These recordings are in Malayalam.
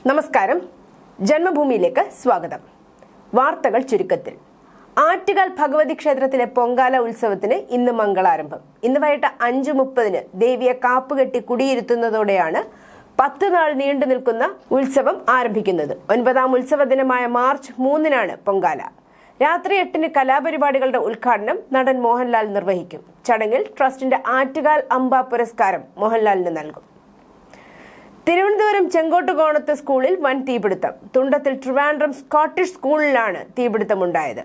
നമസ്കാരം. ജന്മഭൂമിയിലേക്ക് സ്വാഗതം. വാർത്തകൾ ചുരുക്കത്തിൽ. ആറ്റുകാൽ ഭഗവതി ക്ഷേത്രത്തിലെ പൊങ്കാല ഉത്സവത്തിന് ഇന്ന് മംഗളാരംഭം. ഇന്ന് വൈകിട്ട് 5:30 ദേവിയെ കാപ്പുകെട്ടി കുടിയിരുത്തുന്നതോടെയാണ് 10 നാൾ നീണ്ടു നിൽക്കുന്ന ഉത്സവം ആരംഭിക്കുന്നത്. 9ാം ഉത്സവ ദിനമായ മാർച്ച് 3 പൊങ്കാല. രാത്രി 8 കലാപരിപാടികളുടെ ഉദ്ഘാടനം നടൻ മോഹൻലാൽ നിർവഹിക്കും. ചടങ്ങിൽ ട്രസ്റ്റിന്റെ ആറ്റുകാൽ അമ്പ പുരസ്കാരം മോഹൻലാലിന് നൽകും. തിരുവനന്തപുരം ചെങ്കോട്ടുകോണത്ത് സ്കൂളിൽ വൻ തീപിടുത്തം. തുണ്ടത്തിൽ ട്രിവാൻഡ്രം സ്കോട്ടിഷ് സ്കൂളിലാണ് തീപിടുത്തമുണ്ടായത്.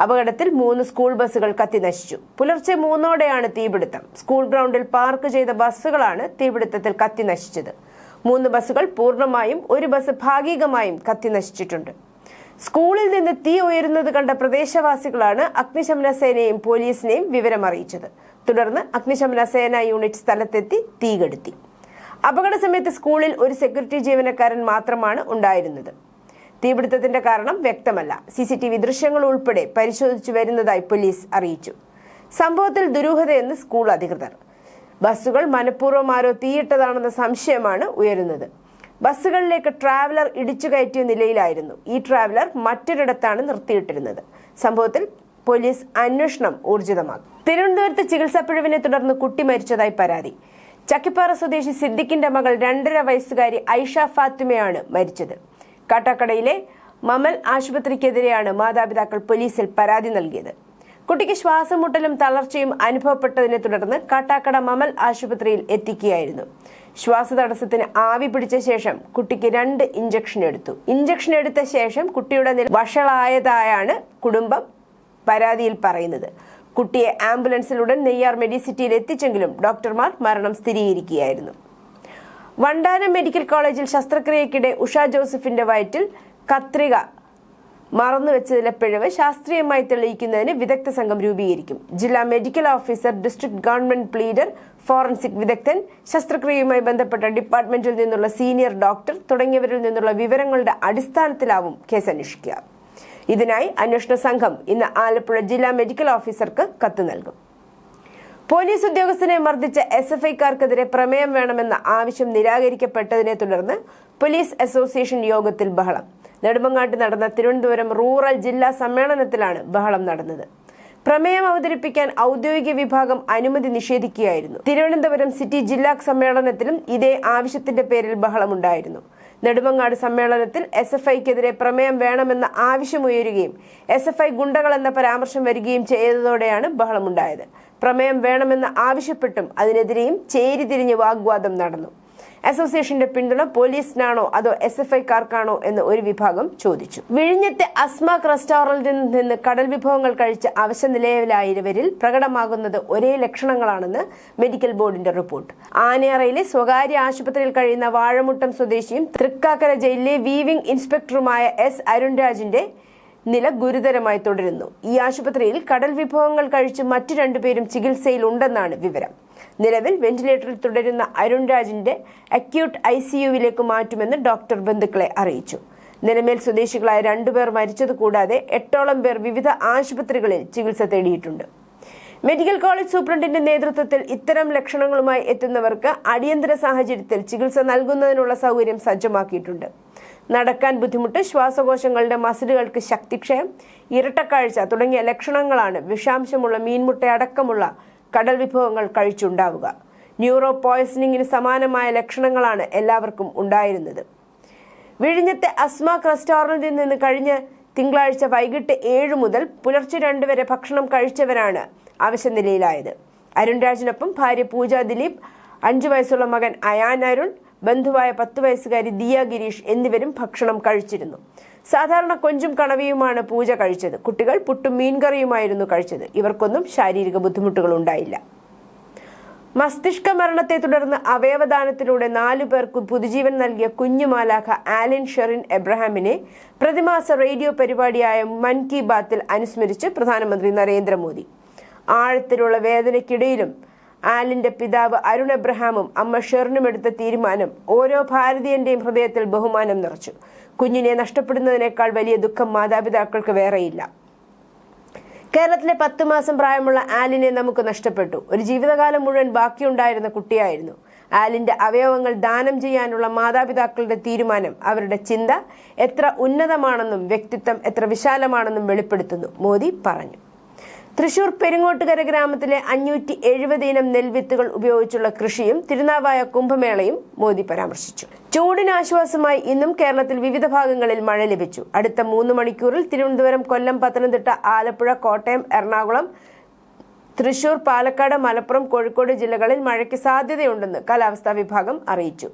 അപകടത്തിൽ 3 സ്കൂൾ ബസ്സുകൾ കത്തിനശിച്ചു. പുലർച്ചെ 3ഓടെയാണ് തീപിടുത്തം. സ്കൂൾ ഗ്രൗണ്ടിൽ പാർക്ക് ചെയ്ത ബസ്സുകളാണ് തീപിടുത്തത്തിൽ കത്തിനശിച്ചത്. 3 ബസ്സുകൾ പൂർണ്ണമായും 1 ബസ് ഭാഗികമായും കത്തിനശിച്ചിട്ടുണ്ട്. സ്കൂളിൽ നിന്ന് തീ ഉയരുന്നത് കണ്ട പ്രദേശവാസികളാണ് അഗ്നിശമന സേനയെയും പോലീസിനെയും വിവരമറിയിച്ചത്. തുടർന്ന് അഗ്നിശമന സേനാ യൂണിറ്റ് സ്ഥലത്തെത്തി തീ കെടുത്തി. അപകട സമയത്ത് സ്കൂളിൽ ഒരു സെക്യൂരിറ്റി ജീവനക്കാരൻ മാത്രമാണ് ഉണ്ടായിരുന്നത്. തീപിടുത്തത്തിന്റെ കാരണം വ്യക്തമല്ല. CCTV ദൃശ്യങ്ങൾ ഉൾപ്പെടെ പരിശോധിച്ചു വരുന്നതായി പോലീസ് അറിയിച്ചു. സംഭവത്തിൽ ദുരൂഹതയെന്ന് സ്കൂൾ അധികൃതർ. ബസ്സുകൾ മനഃപൂർവ്വം ആരോ തീയിട്ടതാണെന്ന സംശയമാണ് ഉയരുന്നത്. ബസ്സുകളിലേക്ക് ട്രാവലർ ഇടിച്ചു കയറ്റിയ നിലയിലായിരുന്നു. ഈ ട്രാവലർ മറ്റൊരിടത്താണ് നിർത്തിയിട്ടിരുന്നത്. സംഭവത്തിൽ പോലീസ് അന്വേഷണം ഊർജിതമാക്കി. തിരുവനന്തപുരത്ത് ചികിത്സാ പിഴവിനെ തുടർന്ന് കുട്ടി മരിച്ചതായി പരാതി. ചക്കിപ്പാറ സ്വദേശി സിദ്ദിഖിന്റെ മകൾ 2.5 വയസ്സുകാരി ഐഷ ഫാത്തിമയാണ് മരിച്ചത്. കാട്ടാക്കടയിലെ മമൽ ആശുപത്രിക്കെതിരെയാണ് മാതാപിതാക്കൾ പോലീസിൽ പരാതി നൽകിയത്. കുട്ടിക്ക് ശ്വാസമുട്ടലും തളർച്ചയും അനുഭവപ്പെട്ടതിനെ തുടർന്ന് കാട്ടാക്കട മമൽ ആശുപത്രിയിൽ എത്തിക്കുകയായിരുന്നു. ശ്വാസതടസ്സത്തിന് ആവി പിടിച്ച ശേഷം കുട്ടിക്ക് 2 ഇഞ്ചക്ഷൻ എടുത്തു. ഇഞ്ചക്ഷൻ എടുത്ത ശേഷം കുട്ടിയുടെ നില വഷളായതായാണ് കുടുംബം പരാതിയിൽ പറയുന്നത്. കുട്ടിയെ ആംബുലൻസിലുടൻ നെയ്യാർ മെഡിസിറ്റിയിൽ എത്തിച്ചെങ്കിലും ഡോക്ടർമാർ മരണം സ്ഥിരീകരിക്കുകയായിരുന്നു. വണ്ടാനം മെഡിക്കൽ കോളേജിൽ ശസ്ത്രക്രിയക്കിടെ ഉഷ ജോസഫിന്റെ വയറ്റിൽ കത്രിക മറന്നുവെച്ചതിലെ പിഴവ് ശാസ്ത്രീയമായി തെളിയിക്കുന്നതിന് വിദഗ്ധ സംഘം രൂപീകരിക്കും. ജില്ലാ medical officer, district government pleader, forensic വിദഗ്ധൻ, ശസ്ത്രക്രിയയുമായി ബന്ധപ്പെട്ട ഡിപ്പാർട്ട്മെന്റിൽ നിന്നുള്ള സീനിയർ ഡോക്ടർ തുടങ്ങിയവരിൽ നിന്നുള്ള വിവരങ്ങളുടെ അടിസ്ഥാനത്തിലാവും കേസ് അന്വേഷിക്കുക. ഇതിനായി അന്വേഷണ സംഘം ഇന്ന് ആലപ്പുഴ ജില്ലാ മെഡിക്കൽ ഓഫീസർക്ക് കത്ത് നൽകും. പോലീസ് ഉദ്യോഗസ്ഥനെ മർദ്ദിച്ച SFIക്കാർക്കെതിരെ പ്രമേയം വേണമെന്ന ആവശ്യം നിരാകരിക്കപ്പെട്ടതിനെ തുടർന്ന് പോലീസ് അസോസിയേഷൻ യോഗത്തിൽ ബഹളം. നെടുമങ്ങാട്ട് നടന്ന തിരുവനന്തപുരം റൂറൽ ജില്ലാ സമ്മേളനത്തിലാണ് ബഹളം നടന്നത്. പ്രമേയം അവതരിപ്പിക്കാൻ ഔദ്യോഗിക വിഭാഗം അനുമതി നിഷേധിക്കുകയായിരുന്നു. തിരുവനന്തപുരം സിറ്റി ജില്ലാ സമ്മേളനത്തിലും ഇതേ ആവശ്യത്തിന്റെ പേരിൽ ബഹളമുണ്ടായിരുന്നു. നെടുമങ്ങാട് സമ്മേളനത്തിൽ SFIക്കെതിരെ പ്രമേയം വേണമെന്ന ആവശ്യമുയരുകയും SFI ഗുണ്ടകൾ എന്ന പരാമർശം വരികയും ചെയ്തതോടെയാണ് ബഹളമുണ്ടായത്. പ്രമേയം വേണമെന്ന് ആവശ്യപ്പെട്ടും അതിനെതിരെയും ചേരിതിരിഞ്ഞ് വാഗ്വാദം നടന്നു. അസോസിയേഷന്റെ പിന്തുണ പോലീസിനാണോ അതോ SFIക്കാർക്കാണോ എന്ന് ഒരു വിഭാഗം ചോദിച്ചു. വിഴിഞ്ഞത്തെ അസ്മാക് റെസ്റ്റോറന്റിൽ നിന്ന് കടൽ വിഭവങ്ങൾ കഴിച്ച് അവശനിലയിലായവരിൽ പ്രകടമാകുന്നത് ഒരേ ലക്ഷണങ്ങളാണെന്ന് മെഡിക്കൽ ബോർഡിന്റെ റിപ്പോർട്ട്. ആനയറയിലെ സ്വകാര്യ ആശുപത്രിയിൽ കഴിയുന്ന വാഴമുട്ടം സ്വദേശിയും തൃക്കാക്കര ജയിലിലെ വീവിംഗ് ഇൻസ്പെക്ടറുമായ S. അരുൺരാജിന്റെ നില ഗുരുതരമായി തുടരുന്നു. ഈ ആശുപത്രിയിൽ കടൽ വിഭവങ്ങൾ കഴിച്ച് മറ്റു 2 പേരും ചികിത്സയിലുണ്ടെന്നാണ് വിവരം. നിലവിൽ വെന്റിലേറ്ററിൽ തുടരുന്ന അരുൺരാജിന്റെ അക്യൂട്ട് ICUവിലേക്ക് മാറ്റുമെന്ന് ഡോക്ടർ ബന്ധുക്കളെ അറിയിച്ചു. നിലമേൽ സ്വദേശികളായ 2 പേർ മരിച്ചത് കൂടാതെ 8ഓളം പേർ വിവിധ ആശുപത്രികളിൽ ചികിത്സ തേടിയിട്ടുണ്ട്. മെഡിക്കൽ കോളേജ് സൂപ്രണ്ടിന്റെ നേതൃത്വത്തിൽ ഇത്തരം ലക്ഷണങ്ങളുമായി എത്തുന്നവർക്ക് അടിയന്തര സാഹചര്യത്തിൽ ചികിത്സ നൽകുന്നതിനുള്ള സൗകര്യം സജ്ജമാക്കിയിട്ടുണ്ട്. നടക്കാൻ ബുദ്ധിമുട്ട്, ശ്വാസകോശങ്ങളുടെ മസിലുകൾക്ക് ശക്തിക്ഷയം, ഇരട്ടക്കാഴ്ച തുടങ്ങിയ ലക്ഷണങ്ങളാണ് വിഷാംശമുള്ള മീൻമുട്ട അടക്കമുള്ള കടൽ വിഭവങ്ങൾ കഴിച്ചുണ്ടാവുക. ന്യൂറോ പോയ്സണിങ്ങിന് സമാനമായ ലക്ഷണങ്ങളാണ് എല്ലാവർക്കും ഉണ്ടായിരുന്നത്. വിഴിഞ്ഞത്തെ അസ്മാക് റെസ്റ്റോറന്റിൽ നിന്ന് കഴിഞ്ഞ തിങ്കളാഴ്ച വൈകിട്ട് 7 മുതൽ പുലർച്ചെ 2 വരെ ഭക്ഷണം കഴിച്ചവരാണ് അവശനിലയിലായത്. അരുൺരാജിനൊപ്പം ഭാര്യ പൂജ ദിലീപ്, 5 വയസ്സുള്ള മകൻ അയാൻ അരുൺ, ബന്ധുവായ 10 വയസ്സുകാരി ദിയ ഗിരീഷ് എന്നിവരും ഭക്ഷണം കഴിച്ചിരുന്നു. സാധാരണ കൊഞ്ചും കണവയുമാണ് പൂജ കഴിച്ചത്. കുട്ടികൾ പുട്ടും മീൻകറിയുമായിരുന്നു കഴിച്ചത്. ഇവർക്കൊന്നും ശാരീരിക ബുദ്ധിമുട്ടുകൾ ഉണ്ടായില്ല. മസ്തിഷ്ക മരണത്തെ തുടർന്ന് അവയവദാനത്തിലൂടെ 4 പേർക്ക് പുതുജീവൻ നൽകിയ കുഞ്ഞുമാലാഖ ആലിൻ ഷെറിൻ എബ്രഹാമിനെ പ്രതിമാസ റേഡിയോ പരിപാടിയായ മൻ കി ബാത്തിൽ അനുസ്മരിച്ച് പ്രധാനമന്ത്രി നരേന്ദ്രമോദി. ആഴത്തിലുള്ള വേദനയ്ക്കിടയിലും ആലിന്റെ പിതാവ് അരുൺ എബ്രഹാമും അമ്മ ഷെറിനും എടുത്ത തീരുമാനം ഓരോ ഭാരതീയന്റെയും ഹൃദയത്തിൽ ബഹുമാനം നിറച്ചു. കുഞ്ഞിനെ നഷ്ടപ്പെടുന്നതിനേക്കാൾ വലിയ ദുഃഖം മാതാപിതാക്കൾക്ക് വേറെയില്ല. കേരളത്തിലെ 10 മാസം പ്രായമുള്ള ആലിനെ നമുക്ക് നഷ്ടപ്പെട്ടു. ഒരു ജീവിതകാലം മുഴുവൻ ബാക്കിയുണ്ടായിരുന്ന കുട്ടിയായിരുന്നു. ആലിന്റെ അവയവങ്ങൾ ദാനം ചെയ്യാനുള്ള മാതാപിതാക്കളുടെ തീരുമാനം അവരുടെ ചിന്ത എത്ര ഉന്നതമാണെന്നും വ്യക്തിത്വം എത്ര വിശാലമാണെന്നും വെളിപ്പെടുത്തുന്നു, മോദി പറഞ്ഞു. തൃശൂർ പെരിങ്ങോട്ടുകര ഗ്രാമത്തിലെ 570 ഇനം നെൽവിത്തുകൾ ഉപയോഗിച്ചുള്ള കൃഷിയും തിരുനാവായ കുംഭമേളയും മോദി പരാമർശിച്ചു. ചൂടിന് ആശ്വാസമായി ഇന്നും കേരളത്തിൽ വിവിധ ഭാഗങ്ങളിൽ മഴ ലഭിച്ചു. അടുത്ത 3 മണിക്കൂറിൽ തിരുവനന്തപുരം, കൊല്ലം, പത്തനംതിട്ട, ആലപ്പുഴ, കോട്ടയം, എറണാകുളം, തൃശൂർ, പാലക്കാട്, മലപ്പുറം, കോഴിക്കോട് ജില്ലകളിൽ മഴയ്ക്ക് സാധ്യതയുണ്ടെന്ന് കാലാവസ്ഥാ വിഭാഗം അറിയിച്ചു.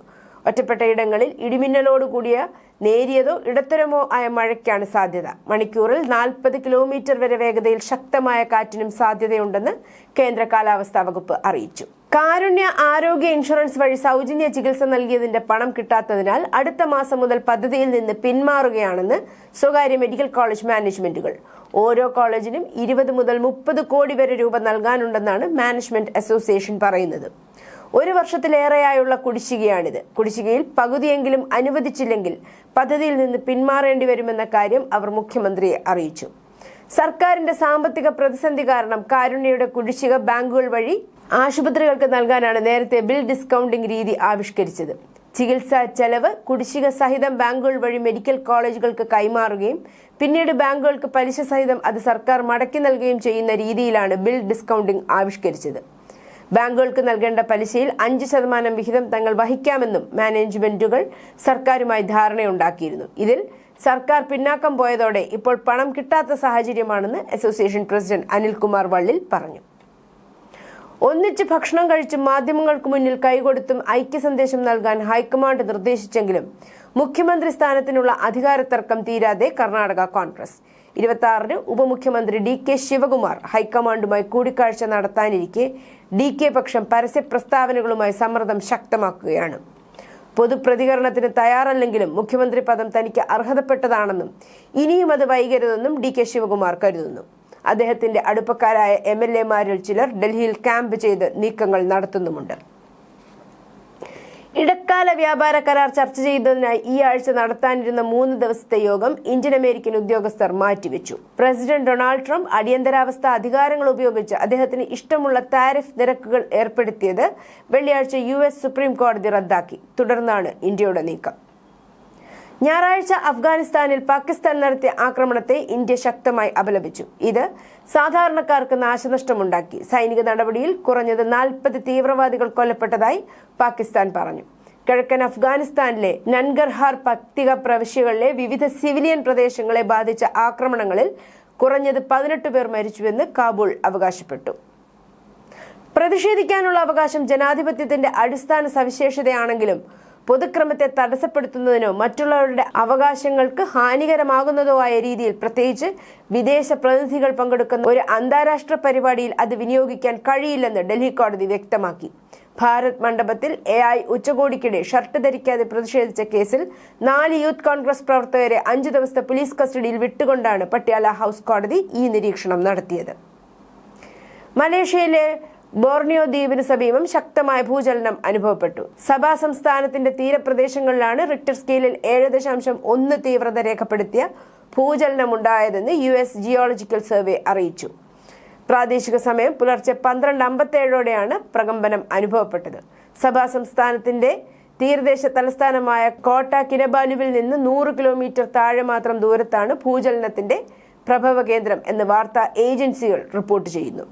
ഒറ്റപ്പെട്ട ഇടങ്ങളിൽ ഇടിമിന്നലോട് കൂടിയ നേരിയതോ ഇടത്തരമോ ആയ മഴയ്ക്കാണ് സാധ്യത. മണിക്കൂറിൽ 40 കിലോമീറ്റർ വരെ വേഗതയിൽ ശക്തമായ കാറ്റിനും സാധ്യതയുണ്ടെന്ന് കേന്ദ്ര കാലാവസ്ഥാ വകുപ്പ് അറിയിച്ചു. കാരുണ്യ ആരോഗ്യ ഇൻഷുറൻസ് വഴി സൗജന്യ ചികിത്സ നൽകിയതിന്റെ പണം കിട്ടാത്തതിനാൽ അടുത്ത മാസം മുതൽ പദ്ധതിയിൽ നിന്ന് പിന്മാറുകയാണെന്ന് സ്വകാര്യ മെഡിക്കൽ കോളേജ് മാനേജ്മെന്റുകൾ. ഓരോ കോളേജിനും 20 മുതൽ 30 കോടി വരെ രൂപ നൽകാനുണ്ടെന്നാണ് മാനേജ്മെന്റ് അസോസിയേഷൻ പറയുന്നത്. 1 വർഷത്തിലേറെയായുള്ള കുടിശ്ശികയാണിത്. കുടിശ്ശികയിൽ പകുതിയെങ്കിലും അനുവദിച്ചില്ലെങ്കിൽ പദ്ധതിയിൽ നിന്ന് പിന്മാറേണ്ടി വരുമെന്ന കാര്യം അവർ മുഖ്യമന്ത്രിയെ അറിയിച്ചു. സർക്കാരിന്റെ സാമ്പത്തിക പ്രതിസന്ധി കാരണം കാരുണ്യയുടെ കുടിശ്ശിക ബാങ്കുകൾ വഴി ആശുപത്രികൾക്ക് നൽകാനാണ് നേരത്തെ ബിൽ ഡിസ്കൗണ്ടിംഗ് രീതി ആവിഷ്കരിച്ചത്. ചികിത്സാ ചെലവ് കുടിശ്ശിക സഹിതം ബാങ്കുകൾ വഴി മെഡിക്കൽ കോളേജുകൾക്ക് കൈമാറുകയും പിന്നീട് ബാങ്കുകൾക്ക് പലിശ സഹിതം അത് സർക്കാർ മടക്കി നൽകുകയും ചെയ്യുന്ന രീതിയിലാണ് ബിൽ ഡിസ്കൗണ്ടിംഗ് ആവിഷ്കരിച്ചത്. ബാങ്കുകൾക്ക് നൽകേണ്ട പലിശയിൽ 5% വിഹിതം തങ്ങൾ വഹിക്കാമെന്നും മാനേജ്മെന്റുകൾ സർക്കാരുമായി ധാരണയുണ്ടാക്കിയിരുന്നു. ഇതിൽ സർക്കാർ പിന്നാക്കം പോയതോടെ ഇപ്പോൾ പണം കിട്ടാത്ത സാഹചര്യമാണെന്ന് അസോസിയേഷൻ പ്രസിഡന്റ് അനിൽകുമാർ വള്ളിൽ പറഞ്ഞു. ഒന്നിച്ച് ഭക്ഷണം കഴിച്ചും മാധ്യമങ്ങൾക്ക് മുന്നിൽ കൈകൊടുത്തും ഐക്യസന്ദേശം നൽകാൻ ഹൈക്കമാൻഡ് നിർദ്ദേശിച്ചെങ്കിലും മുഖ്യമന്ത്രി സ്ഥാനത്തിനുള്ള അധികാര തർക്കം തീരാതെ കർണാടക കോൺഗ്രസ്. 26-ന് ഉപമുഖ്യമന്ത്രി DK ശിവകുമാർ ഹൈക്കമാൻഡുമായി കൂടിക്കാഴ്ച നടത്താനിരിക്കെ DK പക്ഷം പരസ്യ പ്രസ്താവനകളുമായി സമ്മർദ്ദം ശക്തമാക്കുകയാണ്. പൊതുപ്രതികരണത്തിന് തയ്യാറല്ലെങ്കിലും മുഖ്യമന്ത്രി പദം തനിക്ക് അർഹതപ്പെട്ടതാണെന്നും ഇനിയും അത് വൈകരുതെന്നും DK ശിവകുമാർ കരുതുന്നു. അദ്ദേഹത്തിന്റെ അടുപ്പക്കാരായ MLA-മാരിൽ ചിലർ ഡൽഹിയിൽ ക്യാമ്പ് ചെയ്ത് നീക്കങ്ങൾ നടത്തുന്നുമുണ്ട്. ഇടക്കാല വ്യാപാര കരാർ ചർച്ച ചെയ്യുന്നതിനായി ഈ ആഴ്ച നടത്താനിരുന്ന 3 ദിവസത്തെ യോഗം ഇന്ത്യൻ അമേരിക്കൻ ഉദ്യോഗസ്ഥർ മാറ്റിവെച്ചു. പ്രസിഡന്റ് ഡൊണാൾഡ് ട്രംപ് അടിയന്തരാവസ്ഥ അധികാരങ്ങൾ ഉപയോഗിച്ച് അദ്ദേഹത്തിന് ഇഷ്ടമുള്ള താരിഫ് നിരക്കുകൾ ഏർപ്പെടുത്തിയത് വെള്ളിയാഴ്ച US സുപ്രീം കോടതി റദ്ദാക്കി. തുടർന്നാണ് ഇന്ത്യയുടെ നീക്കം. ഞായറാഴ്ച അഫ്ഗാനിസ്ഥാനിൽ പാകിസ്ഥാൻ നടത്തിയ ആക്രമണത്തെ ഇന്ത്യ ശക്തമായി അപലപിച്ചു. ഇത് സാധാരണക്കാർക്ക് നാശനഷ്ടമുണ്ടാക്കി. സൈനിക നടപടിയിൽ കുറഞ്ഞത് 40 തീവ്രവാദികൾ കൊല്ലപ്പെട്ടതായി പാകിസ്ഥാൻ പറഞ്ഞു. കിഴക്കൻ അഫ്ഗാനിസ്ഥാനിലെ നൻഗർഹാർ പട്ടിക പ്രവിശ്യകളിലെ വിവിധ സിവിലിയൻ പ്രദേശങ്ങളെ ബാധിച്ച ആക്രമണങ്ങളിൽ കുറഞ്ഞത് 18 പേർ മരിച്ചുവെന്ന് കാബൂൾ അവകാശപ്പെട്ടു. പ്രതിഷേധിക്കാനുള്ള അവകാശം ജനാധിപത്യത്തിന്റെ അടിസ്ഥാന സവിശേഷതയാണെങ്കിലും പൊതുക്രമത്തെ തടസ്സപ്പെടുത്തുന്നതിനോ മറ്റുള്ളവരുടെ അവകാശങ്ങൾക്ക് ഹാനികരമാകുന്നതോ ആയ രീതിയിൽ പ്രത്യേകിച്ച് വിദേശ പ്രതിനിധികൾ പങ്കെടുക്കുന്ന ഒരു അന്താരാഷ്ട്ര പരിപാടിയിൽ അത് വിനിയോഗിക്കാൻ കഴിയില്ലെന്ന് ഡൽഹി കോടതി വ്യക്തമാക്കി. ഭാരത് മണ്ഡപത്തിൽ AI ഉച്ചകോടിക്കിടെ ഷർട്ട് ധരിക്കാതെ പ്രതിഷേധിച്ച കേസിൽ 4 യൂത്ത് കോൺഗ്രസ് പ്രവർത്തകരെ 5 ദിവസത്തെ പോലീസ് കസ്റ്റഡിയിൽ വിട്ടുകൊണ്ടാണ് പട്യാല ഹൗസ് കോടതി ഈ നിരീക്ഷണം നടത്തിയത്. മലേഷ്യയിലെ ബോർണിയോ ദ്വീപിന് സമീപം ശക്തമായ ഭൂചലനം അനുഭവപ്പെട്ടു. സബാ സംസ്ഥാനത്തിന്റെ തീരപ്രദേശങ്ങളിലാണ് റിക്ടർ സ്കെയിലിൽ 7.1 തീവ്രത രേഖപ്പെടുത്തിയ ഭൂചലനമുണ്ടായതെന്ന് US ജിയോളജിക്കൽ സർവേ അറിയിച്ചു. പ്രാദേശിക സമയം പുലർച്ചെ 12:57ഓടെയാണ് പ്രകമ്പനം അനുഭവപ്പെട്ടത്. സബാ സംസ്ഥാനത്തിന്റെ തീരദേശ തലസ്ഥാനമായ കോട്ട കിനബാലുവിൽ നിന്ന് 100 കിലോമീറ്റർ താഴെ മാത്രം ദൂരത്താണ് ഭൂചലനത്തിന്റെ പ്രഭവ കേന്ദ്രം എന്ന് വാർത്താ ഏജൻസികൾ റിപ്പോർട്ട് ചെയ്യുന്നു.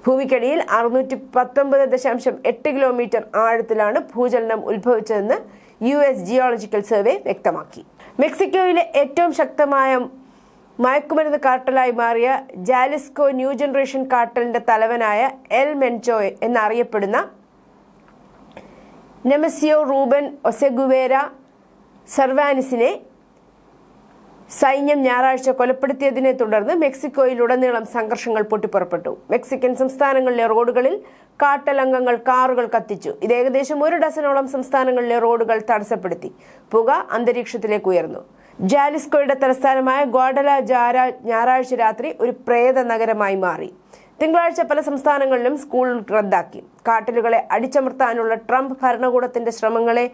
ഭൂമിക്കടിയിൽ 619.8 കിലോമീറ്റർ ആഴത്തിലാണ് ഭൂചലനം ഉത്ഭവിച്ചതെന്ന് US ജിയോളജിക്കൽ സർവേ വ്യക്തമാക്കി. മെക്സിക്കോയിലെ ഏറ്റവും ശക്തമായ മയക്കുമരുന്ന് കാർട്ടലായി മാറിയ ജാലിസ്കോ ന്യൂ ജനറേഷൻ കാർട്ടലിന്റെ തലവനായ എൽ മെൻചോയ് എന്നറിയപ്പെടുന്ന നെമസിയോ റൂബൻ ഒസെഗുവേര സർവാനിസിനെ സൈന്യം ഞായറാഴ്ച കൊലപ്പെടുത്തിയതിനെ തുടർന്ന് മെക്സിക്കോയിലുടനീളം സംഘർഷങ്ങൾ പൊട്ടിപ്പുറപ്പെട്ടു. മെക്സിക്കൻ സംസ്ഥാനങ്ങളിലെ റോഡുകളിൽ കാർട്ടൽ അംഗങ്ങൾ കാറുകൾ കത്തിച്ചു. ഇത് ഏകദേശം 1 ഡസനോളം സംസ്ഥാനങ്ങളിലെ റോഡുകൾ തടസ്സപ്പെടുത്തി. പുക അന്തരീക്ഷത്തിലേക്ക് ഉയർന്നു. ജാലിസ്കോയുടെ തലസ്ഥാനമായ ഗ്വാഡലജാര ഞായറാഴ്ച രാത്രി ഒരു പ്രേത നഗരമായി മാറി. തിങ്കളാഴ്ച പല സംസ്ഥാനങ്ങളിലും സ്കൂൾ റദ്ദാക്കി. കാർട്ടലുകളെ അടിച്ചമർത്താനുള്ള ട്രംപ് ഭരണകൂടത്തിന്റെ ശ്രമങ്ങളെ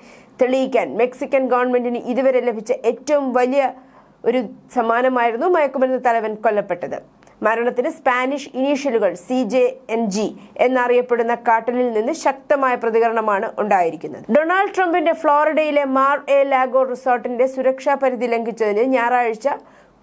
തെളിയിക്കാൻ മെക്സിക്കൻ ഗവൺമെന്റിന് ഇതുവരെ ലഭിച്ച ഏറ്റവും വലിയ ഒരു സമ്മാനമായിരുന്നു മയക്കുമരുന്ന് തലവൻ കൊല്ലപ്പെട്ടത്. മരണത്തിന് സ്പാനിഷ് ഇനീഷ്യലുകൾ CJNG എന്നറിയപ്പെടുന്ന കാട്ടലിൽ നിന്ന് ശക്തമായ പ്രതികരണമാണ് ഉണ്ടായിരിക്കുന്നത്. ഡൊണാൾഡ് ട്രംപിന്റെ ഫ്ലോറിഡയിലെ മാർ-എ-ലാഗോ റിസോർട്ടിന്റെ സുരക്ഷാ പരിധി ലംഘിച്ചതിന് ഞായറാഴ്ച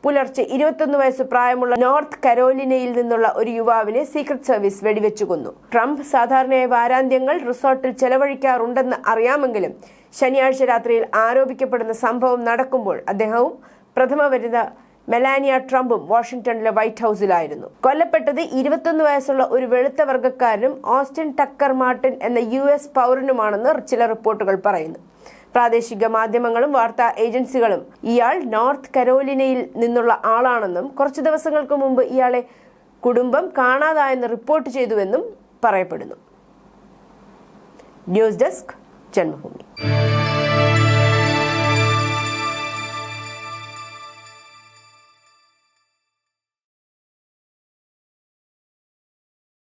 പുലർച്ചെ 21 വയസ്സ് പ്രായമുള്ള നോർത്ത് കരോലിനയിൽ നിന്നുള്ള ഒരു യുവാവിനെ സീക്രട്ട് സർവീസ് വെടിവെച്ചു കൊന്നു. ട്രംപ് സാധാരണയായി വാരാന്ത്യങ്ങൾ റിസോർട്ടിൽ ചെലവഴിക്കാറുണ്ടെന്ന് അറിയാമെങ്കിലും ശനിയാഴ്ച രാത്രിയിൽ ആരോപിക്കപ്പെടുന്ന സംഭവം നടക്കുമ്പോൾ അദ്ദേഹവും പ്രഥമ വനിത മെലാനിയ ട്രംപും വാഷിംഗ്ടണിലെ വൈറ്റ് ഹൌസിലായിരുന്നു. കൊല്ലപ്പെട്ടത് 21 വയസ്സുള്ള ഒരു വെളുത്ത വർഗ്ഗക്കാരനും ഓസ്റ്റിൻ ടക്കർ മാർട്ടിൻ എന്ന US പൗരനുമാണെന്ന് ചില റിപ്പോർട്ടുകൾ പറയുന്നു. പ്രാദേശിക മാധ്യമങ്ങളും വാർത്താ ഏജൻസികളും ഇയാൾ നോർത്ത് കരോലിനയിൽ നിന്നുള്ള ആളാണെന്നും കുറച്ചു ദിവസങ്ങൾക്ക് മുമ്പ് ഇയാളെ കുടുംബം കാണാതായെന്ന് റിപ്പോർട്ട് ചെയ്തുവെന്നും പറയപ്പെടുന്നു. News desk Janmabhumi.